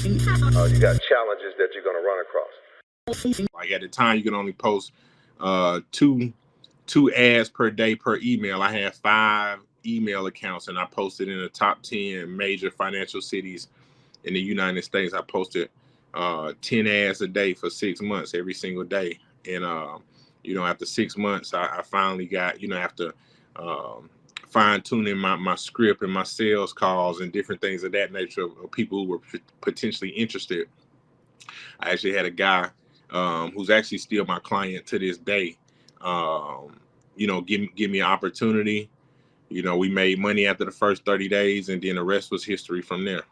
You got challenges that you're going to run across. Like at the time, you could only post two ads per day per email. I had 5 email accounts, and I posted in the top 10 major financial cities in the United States. I posted 10 ads a day for 6 months, every single day. And after 6 months, I finally got, after fine tuning my script and my sales calls and different things of that nature of people who were potentially interested. I actually had a guy who's actually still my client to this day. Give me an opportunity. We made money after the first 30 days, and then the rest was history from there.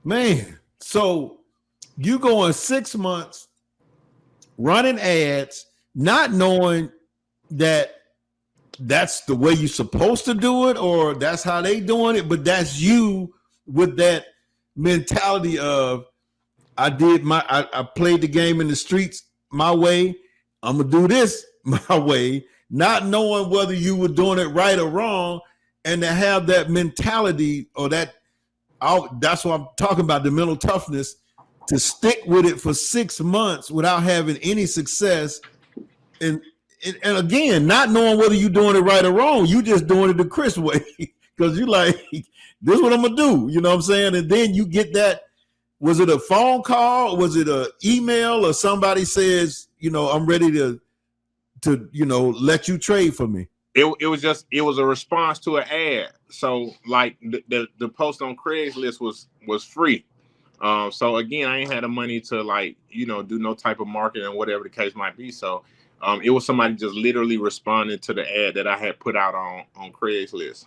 Man, so you go in 6 months running ads, not knowing that that's the way you're supposed to do it, or that's how they doing it, but that's you with that mentality of I played the game in the streets my way. I'm gonna do this my way, not knowing whether you were doing it right or wrong, and to have that mentality or that's what I'm talking about, the mental toughness to stick with it for 6 months without having any success. And again, not knowing whether you're doing it right or wrong, you just doing it the Chris way because you like, this is what I'm gonna do. You know what I'm saying? And then you get that. Was it a phone call? Was it an email, or somebody says, I'm ready to let you trade for me? It was a response to an ad. So like the post on Craigslist was free. So again, I ain't had the money to do no type of marketing or whatever the case might be. So it was somebody just literally responding to the ad that I had put out on Craigslist.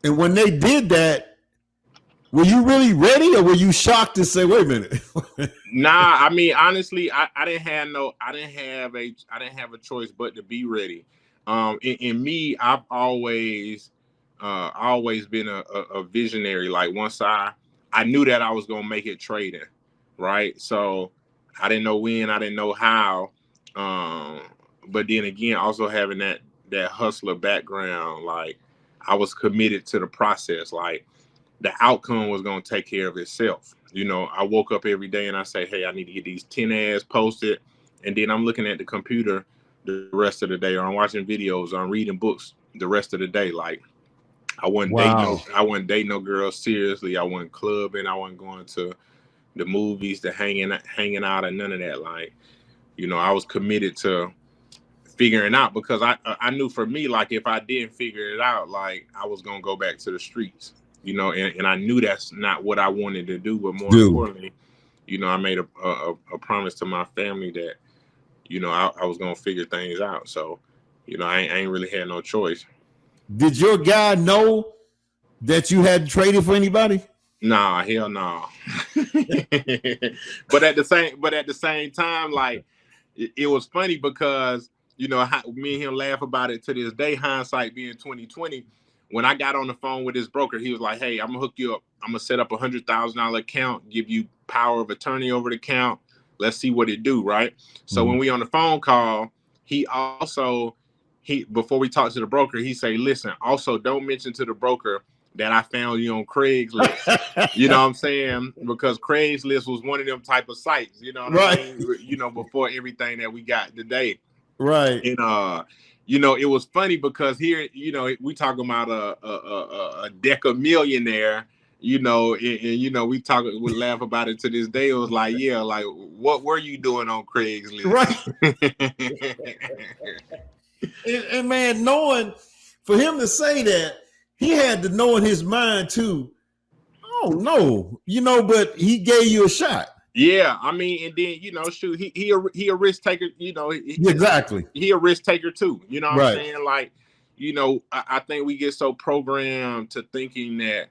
And when they did that, were you really ready, or were you shocked to say, "Wait a minute"? Nah, I mean, honestly, I didn't have a choice but to be ready. In me, I've always been a visionary. Like once I knew that I was gonna make it trading, right? So I didn't know when, I didn't know how, but then again, also having that hustler background, like I was committed to the process, like. The outcome was going to take care of itself. I woke up every day and I say, hey, I need to get these 10 ads posted. And then I'm looking at the computer the rest of the day, or I'm watching videos, or I'm reading books the rest of the day. Like I wasn't dating no girls seriously. I wasn't clubbing. I wasn't going to the movies, to hanging out, and none of that. Like, I was committed to figuring out, because I knew for me, like if I didn't figure it out, like I was going to go back to the streets. And I knew that's not what I wanted to do. But more importantly, I made a promise to my family that, I was going to figure things out. So, I ain't really had no choice. Did your guy know that you hadn't traded for anybody? Nah, hell no. But at the same time, like it was funny because, me and him laugh about it to this day, hindsight being 2020. When I got on the phone with his broker, he was like, hey, I'm gonna hook you up. I'm gonna set up $100,000 account, give you power of attorney over the account. Let's see what it do, right? So when we on the phone call, before we talked to the broker, he say, listen, also don't mention to the broker that I found you on Craigslist. You know what I'm saying? Because Craigslist was one of them type of sites, you know what I mean? Before everything that we got today. Right. And it was funny because here, we talking about a DECA millionaire, and we laugh about it to this day. It was like, yeah, like what were you doing on Craigslist? Right. and man, for him to say that, he had to know in his mind too. Oh no, but he gave you a shot. Yeah, I mean, and then shoot, he a risk taker. Exactly. He a risk taker too. You know what right. I'm saying? Like, I think we get so programmed to thinking that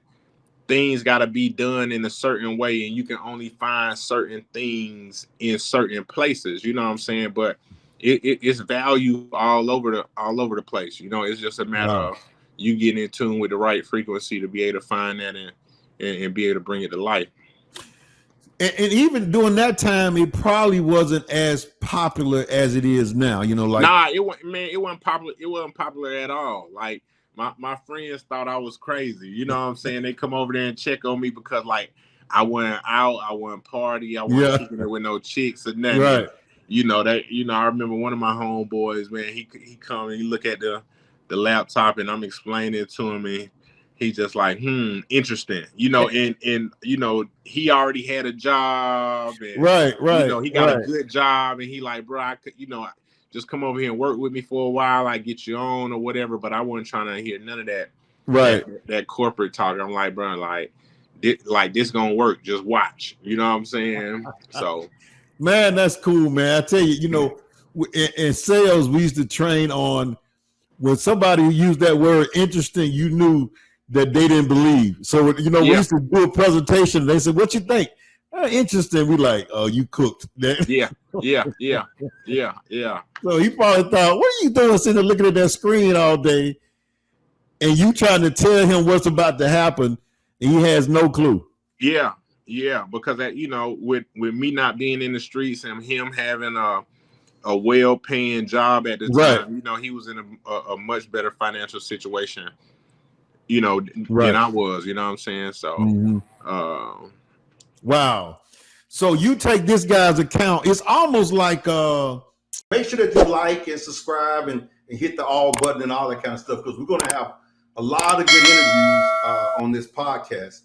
things got to be done in a certain way, and you can only find certain things in certain places. You know what I'm saying? But it's value all over the place. It's just a matter of you getting in tune with the right frequency to be able to find that and be able to bring it to life. And even during that time, it probably wasn't as popular as it is now. Nah, it wasn't popular. It wasn't popular at all. Like my friends thought I was crazy. You know what I'm saying? They come over there and check on me because like I wasn't out, I wasn't party, I wasn't kicking it with no chicks or nothing. Right. You know that. You know, I remember one of my homeboys, man. He come and he look at the laptop, and I'm explaining it to him, and he just like, interesting. You know, and you know, he already had a job, and right. You know, he got a good job, and he like, bro, I could, you know, just come over here and work with me for a while. I get you on or whatever. But I wasn't trying to hear none of that. Right. That corporate talk. I'm like, bro, like this gonna work. Just watch. You know what I'm saying? So. Man, that's cool, man. I tell you, you know, in sales, we used to train on when somebody used that word interesting, you knew that they didn't believe. So, you know, we used to do a presentation. They said, what you think? Interesting. We like, oh, you cooked. Yeah. So he probably thought, what are you doing sitting there looking at that screen all day? And you trying to tell him what's about to happen, and he has no clue. Yeah, because that, you know, with me not being in the streets and him having a well-paying job at the time, you know, he was in a much better financial situation, you know, than I was. You know what I'm saying? So, wow. So you take this guy's account. It's almost like make sure that you like and subscribe and hit the all button and all that kind of stuff, because we're going to have a lot of good interviews on this podcast.